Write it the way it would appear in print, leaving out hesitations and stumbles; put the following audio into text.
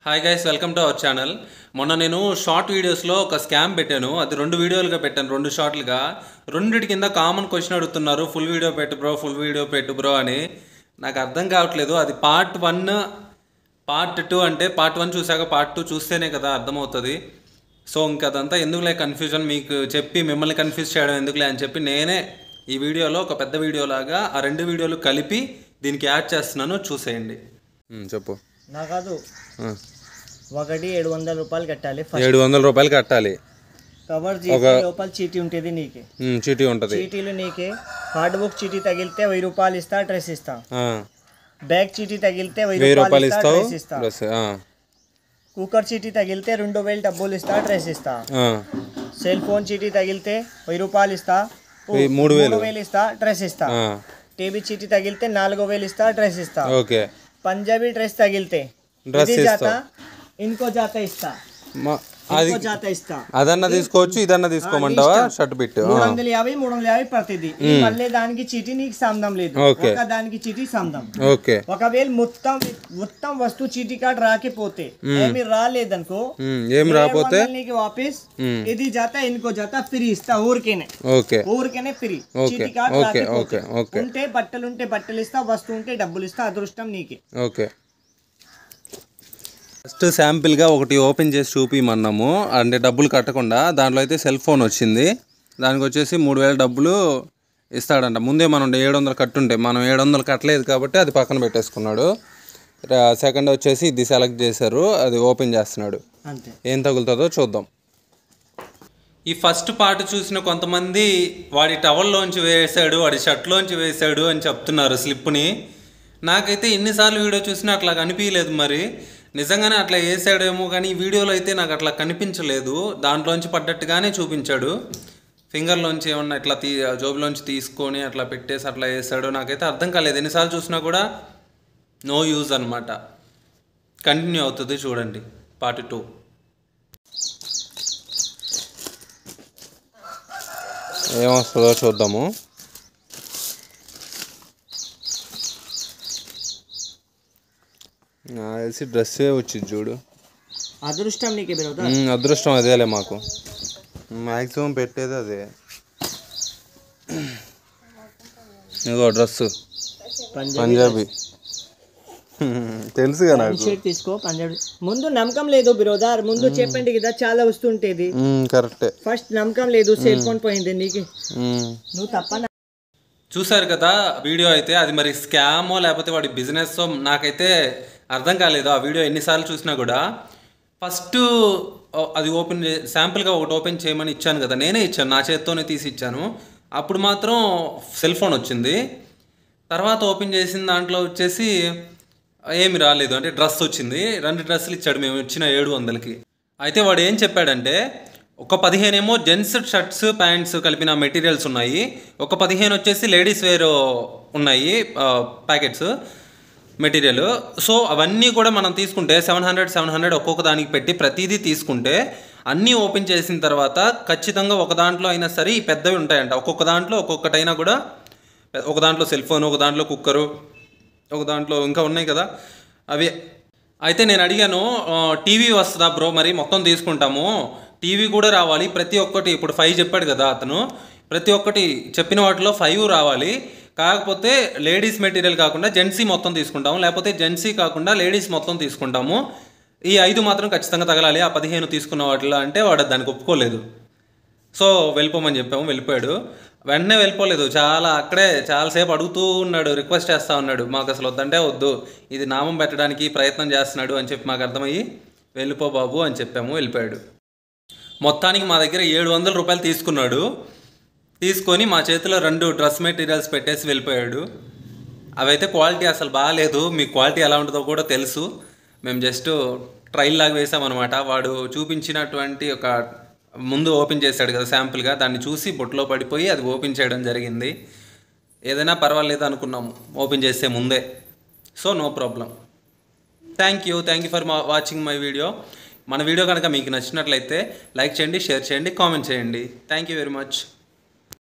Hi guys, welcome to our channel. మొన్న నేను short వీడియోస్లో ఒక స్కామ్ పెట్టాను. అది 2 వీడియోలుగా పెట్టాను, 2 షార్ట్లుగా. రెండిటి కింద కామన్ క్వశ్చన్ అడుగుతున్నారు, ఫుల్ వీడియో పెట్టు బ్రో అని. నాకు అర్థం కావట్లేదు. అది పార్ట్ 1 పార్ట్ 2 అంటే పార్ట్ 1 చూసాక పార్ట్ 2 చూస్తేనే కదా అర్థమవుతుంది. సో ఇంకదంతా ఎందుకులే కన్ఫ్యూజన్, మీకు చెప్పి మిమ్మల్ని కన్ఫ్యూజ్ చేయడం ఎందుకులే అని చెప్పి నేనే ఈ వీడియోలో ఒక పెద్ద వీడియోలాగా ఆ 2 వీడియోలు కలిపి దీనికి యాడ్ చేస్తున్నాను, చూసేయండి. చెప్పు. నా కాదు, ఒకటి 700 రూపాయలు కట్టాలి. 700 రూపాయలు కట్టాలి. కవర్ లోపల చీటీ ఉంటుంది, నీకే చీటీ ఉంటుంది. చీటీలు నీకే. హార్డ్ బుక్ చీటీ తగిలితే 1000 రూపాయలు ఇస్తా, డ్రెస్ ఇస్తా. బ్యాగ్ చీటీ తగిలితే 1000 రూపాయలు ఇస్తా, డ్రెస్ ఇస్తా. కుక్కర్ చీటీ తగిలితే 2000 డబ్బులు ఇస్తా, డ్రెస్ ఇస్తా. సెల్ ఫోన్ చీటీ తగిలితే 1000 రూపాయలు ఇస్తా, 3000 ఇస్తా, డ్రెస్ ఇస్తా. టీవీ చీటీ తగిలితే 4000 ఇస్తా, డ్రెస్ ఇస్తా. పంజాబీ డ్రెస్ తగిలితే ఇంకో జాత ఇస్తా, అదన్నా తీసుకోవచ్చు, ఇదన్నా తీసుకోమంటావా? షర్ట్ బిట్ 350 ప్రతిదీ. మళ్ళీ దానికి చీటీ నీకు సంబంధం లేదు, దానికి చీటీ సంబంధం. ఒకవేళ మొత్తం వస్తువు చీటీ కార్డు రాకపోతే, ఏమి రాలేదనుకో, ఏం రాకపోతే నీకు వాపస్ ఇది జాత ఇంకో జాత ఫ్రీ ఇస్తా. ఊరికేనే ఫ్రీ. చీటీ కార్డు రాకపోతే ఉంటే బట్టలు ఇస్తా, వస్తువు ఉంటే డబ్బులు ఇస్తా. అదృష్టం నీకే. ఫస్ట్ శాంపిల్గా ఒకటి ఓపెన్ చేసి చూపించమన్నాము, అంటే డబ్బులు కట్టకుండా. దాంట్లో అయితే సెల్ ఫోన్ వచ్చింది, దానికి వచ్చేసి 3000 డబ్బులు ఇస్తాడంట. ముందే మనం 700 కట్టుంటే, మనం 700 కట్టలేదు కాబట్టి అది పక్కన పెట్టేసుకున్నాడు. సెకండ్ వచ్చేసి ఇది సెలెక్ట్ చేశారు, అది ఓపెన్ చేస్తున్నాడు. ఏం తగులుతుందో చూద్దాం. ఈ ఫస్ట్ పార్ట్ చూసిన కొంతమంది వాడి టవల్లోంచి వేసాడు, వాడి షర్ట్లోంచి వేసాడు అని చెప్తున్నారు స్లిప్ని. నాకైతే ఎన్నిసార్లు వీడియో చూసినా అట్లా కనిపించలేదు. మరి నిజంగానే అట్లా వేసాడేమో, కానీ ఈ వీడియోలో అయితే నాకు అట్లా కనిపించలేదు. దాంట్లోంచి పడ్డట్టుగానే చూపించాడు. ఫింగర్లోంచి ఏమన్నా ఇట్లా జోబులోంచి తీసుకొని అట్లా పెట్టేసి అట్లా వేసాడు. నాకైతే అర్థం కాలేదు. ఎన్నిసార్లు చూసినా కూడా నో యూజ్ అనమాట. కంటిన్యూ అవుతుంది, చూడండి పార్ట్ 2. ఏమొస్తుందో చూద్దాము. తెలిసి డ్రెస్సే వచ్చింది చూడు. అదృష్టం నీకే. అదృష్టం అదేలే, మాకు మ్యాక్సిమం పెట్టేది అదే. ఇదిగో డ్రెస్ పంజాబీ, తెలుసుగా నాకు. తీసుకో పంజాబీ. ముందు నమ్మకం లేదు బ్రోదర్, ముందు చెప్పండి కదా, చాలా వస్తుంటేది. కరెక్టే. ఫస్ట్ నమ్మకం లేదు, సెల్ ఫోన్ పోయింది నీకు. నువ్వు తప్ప. చూసారు కదా వీడియో అయితే. అది మరి స్కామో లేకపోతే వాడి బిజినెస్ నాకైతే అర్థం కాలేదు. ఆ వీడియో ఎన్నిసార్లు చూసినా కూడా. ఫస్ట్ అది ఓపెన్ శాంపుల్గా ఒకటి ఓపెన్ చేయమని ఇచ్చాను కదా, నేనే ఇచ్చాను, నా చేత్తోనే తీసి ఇచ్చాను. అప్పుడు మాత్రం సెల్ ఫోన్ వచ్చింది. తర్వాత ఓపెన్ చేసిన దాంట్లో వచ్చేసి ఏమి రాలేదు, అంటే డ్రెస్ వచ్చింది. 2 డ్రెస్సులు ఇచ్చాడు మేము ఇచ్చిన 700కి. అయితే వాడు ఏం చెప్పాడంటే, ఒక 15 ఏమో జెంట్స్ షర్ట్స్ ప్యాంట్స్ కలిపిన మెటీరియల్స్ ఉన్నాయి, ఒక 15 వచ్చేసి లేడీస్ వేర్ ఉన్నాయి ప్యాకెట్స్ మెటీరియల్. సో అవన్నీ కూడా మనం తీసుకుంటే 700 ఒక్కొక్క దానికి పెట్టి ప్రతిదీ తీసుకుంటే, అన్నీ ఓపెన్ చేసిన తర్వాత ఖచ్చితంగా ఒక దాంట్లో అయినా సరే ఈ పెద్దవి ఉంటాయంట. ఒక్కొక్క దాంట్లో ఒక్కొక్కటైనా కూడా, ఒక దాంట్లో సెల్ ఫోన్, ఒక దాంట్లో కుక్కరు, ఒక దాంట్లో ఇంకా ఉన్నాయి కదా అవి. అయితే నేను అడిగాను, టీవీ వస్తుందా బ్రో? మరి మొత్తం తీసుకుంటాము, టీవీ కూడా రావాలి, ప్రతి ఒక్కటి. ఇప్పుడు 5 చెప్పాడు కదా అతను, ప్రతి ఒక్కటి చెప్పిన వాటిలో 5 రావాలి. కాకపోతే లేడీస్ మెటీరియల్ కాకుండా జెంట్సీ మొత్తం తీసుకుంటాము, లేకపోతే జెంట్సీ కాకుండా లేడీస్ మొత్తం తీసుకుంటాము. ఈ 5 మాత్రం ఖచ్చితంగా తగలాలి ఆ 15 తీసుకున్న వాటిలో అంటే వాడు దానికి ఒప్పుకోలేదు. సో వెళ్ళిపోమని చెప్పాము, వెళ్ళిపోయాడు. వెంటనే వెళ్ళిపోలేదు, అక్కడే చాలాసేపు అడుగుతూ ఉన్నాడు, రిక్వెస్ట్ చేస్తూ ఉన్నాడు. మాకు అసలు వద్దంటే వద్దు, ఇది నామం పెట్టడానికి ప్రయత్నం చేస్తున్నాడు అని చెప్పి మాకు అర్థమయ్యి వెళ్ళిపో బాబు అని చెప్పాము, వెళ్ళిపోయాడు. మొత్తానికి మా దగ్గర 700 రూపాయలు తీసుకున్నాడు. తీసుకొని మా చేతిలో 2 డ్రెస్ మెటీరియల్స్ పెట్టేసి వెళ్ళిపోయాడు. అవైతే క్వాలిటీ అసలు బాగాలేదు. మీకు క్వాలిటీ ఎలా ఉంటుందో కూడా తెలుసు. మేము జస్ట్ ట్రైల్ లాగా వేసామన్నమాట. వాడు చూపించినటువంటి ఒక ముందు ఓపెన్ చేశాడు కదా శాంపుల్గా, దాన్ని చూసి బొట్టులో పడిపోయి అది ఓపెన్ చేయడం జరిగింది. ఏదైనా పర్వాలేదు అనుకున్నాము ఓపెన్ చేసే ముందే. So no problem. Thank you for watching my video. మన వీడియో కనుక మీకు నచ్చినట్లయితే లైక్ చేయండి, షేర్ చేయండి, కామెంట్ చేయండి. Thank you very much.